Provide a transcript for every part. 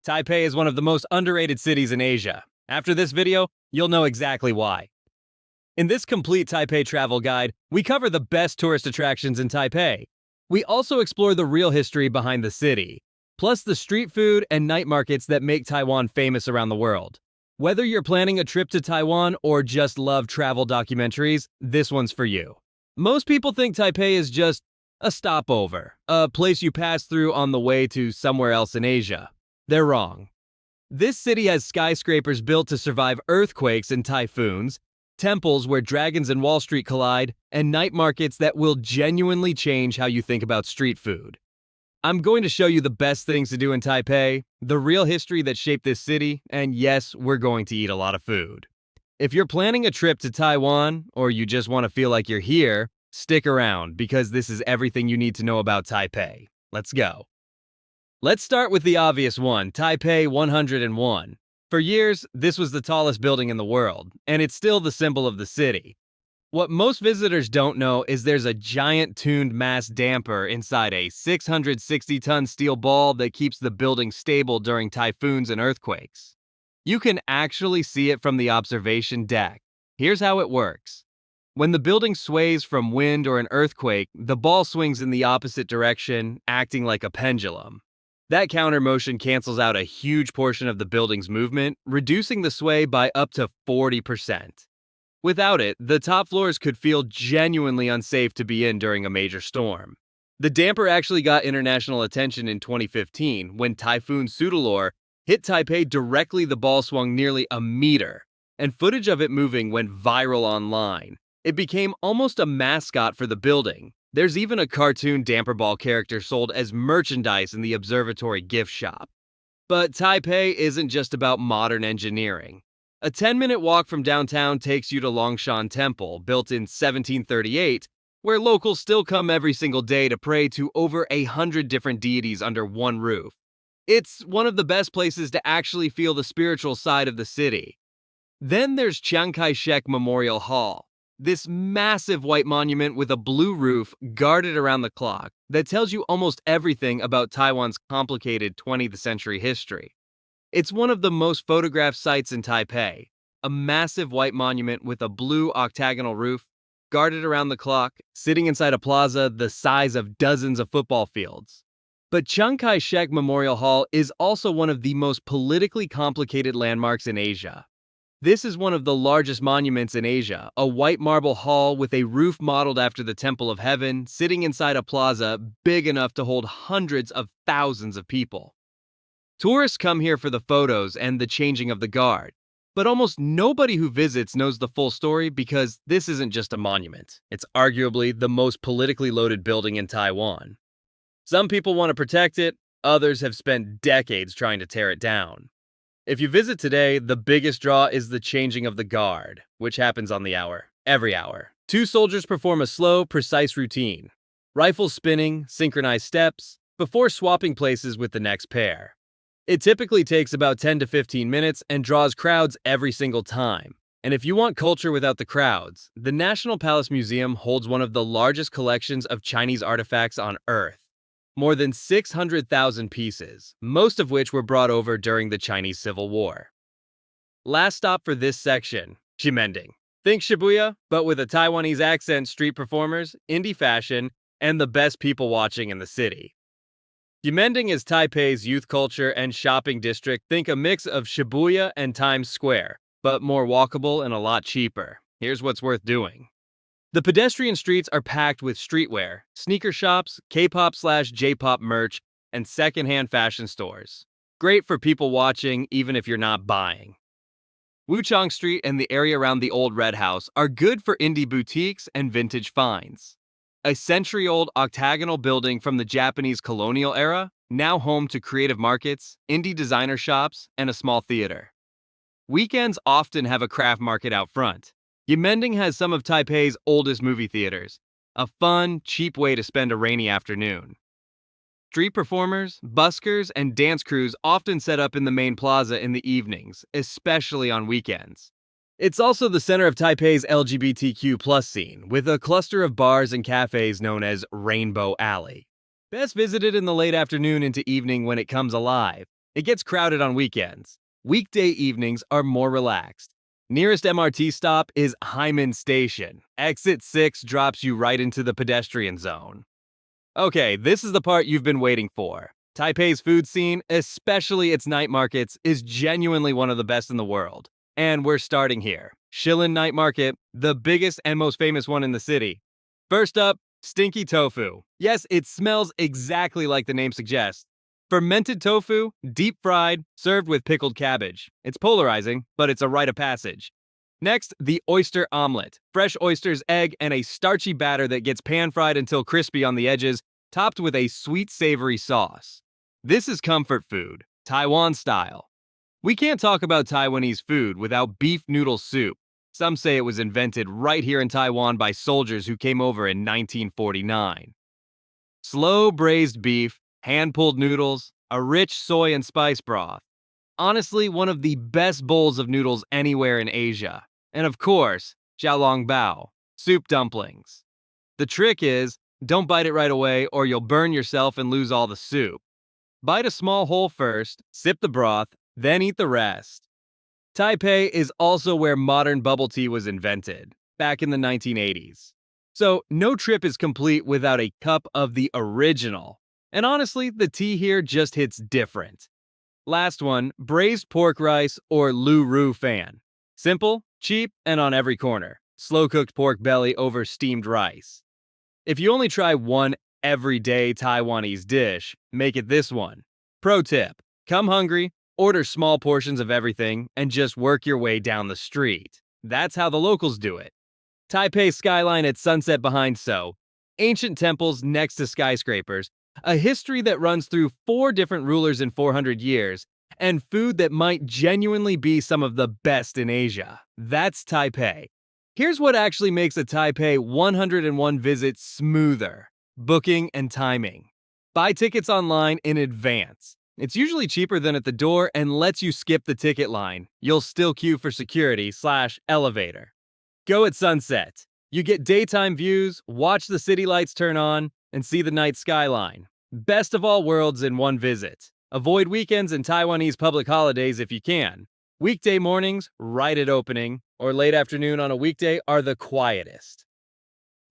Taipei is one of the most underrated cities in Asia. After this video, you'll know exactly why. In this complete Taipei travel guide, we cover the best tourist attractions in Taipei. We also explore the real history behind the city, plus the street food and night markets that make Taiwan famous around the world. Whether you're planning a trip to Taiwan or just love travel documentaries, this one's for you. Most people think Taipei is just a stopover, a place you pass through on the way to somewhere else in Asia. They're wrong. This city has skyscrapers built to survive earthquakes and typhoons, temples where dragons and Wall Street collide, and night markets that will genuinely change how you think about street food. I'm going to show you the best things to do in Taipei, the real history that shaped this city, and yes, we're going to eat a lot of food. If you're planning a trip to Taiwan, or you just want to feel like you're here, stick around because this is everything you need to know about Taipei. Let's go. Let's start with the obvious one, Taipei 101. For years, this was the tallest building in the world, and it's still the symbol of the city. What most visitors don't know is there's a giant tuned mass damper inside a 660-ton steel ball that keeps the building stable during typhoons and earthquakes. You can actually see it from the observation deck. Here's how it works. When the building sways from wind or an earthquake, the ball swings in the opposite direction, acting like a pendulum. That counter motion cancels out a huge portion of the building's movement, reducing the sway by up to 40%. Without it, the top floors could feel genuinely unsafe to be in during a major storm. The damper actually got international attention in 2015 when Typhoon Soudelor hit Taipei directly. The ball swung nearly a meter, and footage of it moving went viral online. It became almost a mascot for the building. There's even a cartoon damper ball character sold as merchandise in the observatory gift shop. But Taipei isn't just about modern engineering. A 10-minute walk from downtown takes you to Longshan Temple, built in 1738, where locals still come every single day to pray to over 100 different deities under one roof. It's one of the best places to actually feel the spiritual side of the city. Then there's Chiang Kai-shek Memorial Hall, this massive white monument with a blue roof guarded around the clock that tells you almost everything about Taiwan's complicated 20th century history. It's one of the most photographed sites in Taipei, a massive white monument with a blue octagonal roof, guarded around the clock, sitting inside a plaza the size of dozens of football fields. But Chiang Kai-shek Memorial Hall is also one of the most politically complicated landmarks in Asia. This is one of the largest monuments in Asia, a white marble hall with a roof modeled after the Temple of Heaven, sitting inside a plaza big enough to hold hundreds of thousands of people. Tourists come here for the photos and the changing of the guard, but almost nobody who visits knows the full story because this isn't just a monument. It's arguably the most politically loaded building in Taiwan. Some people want to protect it, others have spent decades trying to tear it down. If you visit today, the biggest draw is the changing of the guard, which happens on the hour, every hour. Two soldiers perform a slow, precise routine, rifles spinning, synchronized steps, before swapping places with the next pair. It typically takes about 10 to 15 minutes and draws crowds every single time. And if you want culture without the crowds, the National Palace Museum holds one of the largest collections of Chinese artifacts on Earth. More than 600,000 pieces, most of which were brought over during the Chinese Civil War. Last stop for this section, Ximending. Think Shibuya, but with a Taiwanese accent, street performers, indie fashion, and the best people watching in the city. Ximending is Taipei's youth culture and shopping district. Think a mix of Shibuya and Times Square, but more walkable and a lot cheaper. Here's what's worth doing. The pedestrian streets are packed with streetwear, sneaker shops, K-pop/J-pop merch, and secondhand fashion stores. Great for people watching, even if you're not buying. Wuchang Street and the area around the Old Red House are good for indie boutiques and vintage finds. A century-old octagonal building from the Japanese colonial era, now home to creative markets, indie designer shops, and a small theater. Weekends often have a craft market out front. Ximending has some of Taipei's oldest movie theaters, a fun, cheap way to spend a rainy afternoon. Street performers, buskers, and dance crews often set up in the main plaza in the evenings, especially on weekends. It's also the center of Taipei's LGBTQ+ scene, with a cluster of bars and cafes known as Rainbow Alley. Best visited in the late afternoon into evening when it comes alive. It gets crowded on weekends. Weekday evenings are more relaxed. Nearest MRT stop is Haimen Station. Exit 6 drops you right into the pedestrian zone. Okay, this is the part you've been waiting for. Taipei's food scene, especially its night markets, is genuinely one of the best in the world. And we're starting here. Shilin Night Market, the biggest and most famous one in the city. First up, stinky tofu. Yes, it smells exactly like the name suggests. Fermented tofu, deep fried, served with pickled cabbage. It's polarizing, but it's a rite of passage. Next, the oyster omelet. Fresh oysters, egg, and a starchy batter that gets pan-fried until crispy on the edges, topped with a sweet savory sauce. This is comfort food, Taiwan style. We can't talk about Taiwanese food without beef noodle soup. Some say it was invented right here in Taiwan by soldiers who came over in 1949. Slow braised beef, hand-pulled noodles, a rich soy and spice broth. Honestly, one of the best bowls of noodles anywhere in Asia. And of course, xiaolongbao, soup dumplings. The trick is, don't bite it right away or you'll burn yourself and lose all the soup. Bite a small hole first, sip the broth, then eat the rest. Taipei is also where modern bubble tea was invented, back in the 1980s. So no trip is complete without a cup of the original. And honestly, the tea here just hits different. Last one, braised pork rice or lu ru fan. Simple, cheap, and on every corner. Slow-cooked pork belly over steamed rice. If you only try one everyday Taiwanese dish, make it this one. Pro tip, come hungry, order small portions of everything, and just work your way down the street. That's how the locals do it. Taipei skyline at sunset behind So. Ancient temples next to skyscrapers, a history that runs through 4 different rulers in 400 years, and food that might genuinely be some of the best in Asia. That's Taipei. Here's what actually makes a Taipei 101 visit smoother: booking and timing. Buy tickets online in advance. It's usually cheaper than at the door and lets you skip the ticket line. You'll still queue for security/elevator. Go at sunset. You get daytime views, watch the city lights turn on, and see the night skyline. Best of all worlds in one visit. Avoid weekends and Taiwanese public holidays if you can. Weekday mornings, right at opening, or late afternoon on a weekday are the quietest.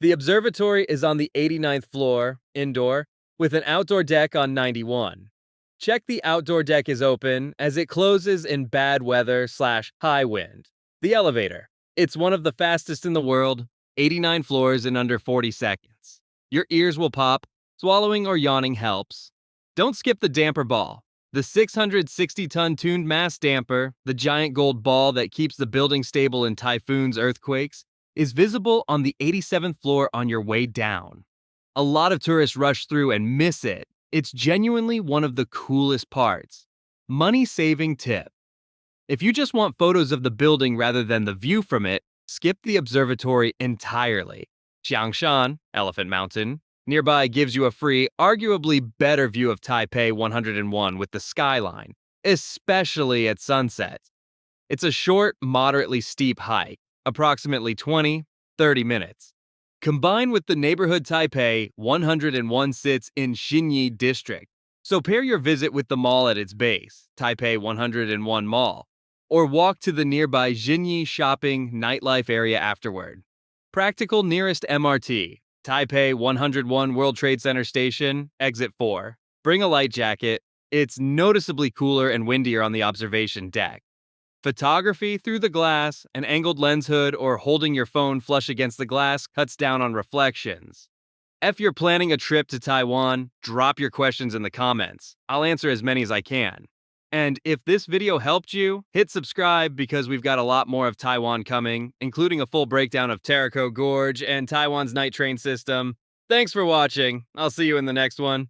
The observatory is on the 89th floor, indoor, with an outdoor deck on 91. Check the outdoor deck is open as it closes in bad weather/high wind. The elevator. It's one of the fastest in the world, 89 floors in under 40 seconds. Your ears will pop, swallowing or yawning helps. Don't skip the damper ball. The 660-ton tuned mass damper, the giant gold ball that keeps the building stable in typhoons, earthquakes, is visible on the 87th floor on your way down. A lot of tourists rush through and miss it. It's genuinely one of the coolest parts. Money-saving tip. If you just want photos of the building rather than the view from it, skip the observatory entirely. Chiang, Elephant Mountain, nearby gives you a free, arguably better view of Taipei 101 with the skyline, especially at sunset. It's a short, moderately steep hike, approximately 20-30 minutes. Combined with the neighborhood Taipei 101 sits in Xinyi district, so pair your visit with the mall at its base, Taipei 101 Mall, or walk to the nearby Xinyi shopping nightlife area afterward. Practical nearest MRT, Taipei 101 World Trade Center Station, Exit 4. Bring a light jacket. It's noticeably cooler and windier on the observation deck. Photography through the glass, an angled lens hood, or holding your phone flush against the glass cuts down on reflections. If you're planning a trip to Taiwan, drop your questions in the comments. I'll answer as many as I can. And if this video helped you, hit subscribe because we've got a lot more of Taiwan coming, including a full breakdown of Tarako Gorge and Taiwan's night train system. Thanks for watching. I'll see you in the next one.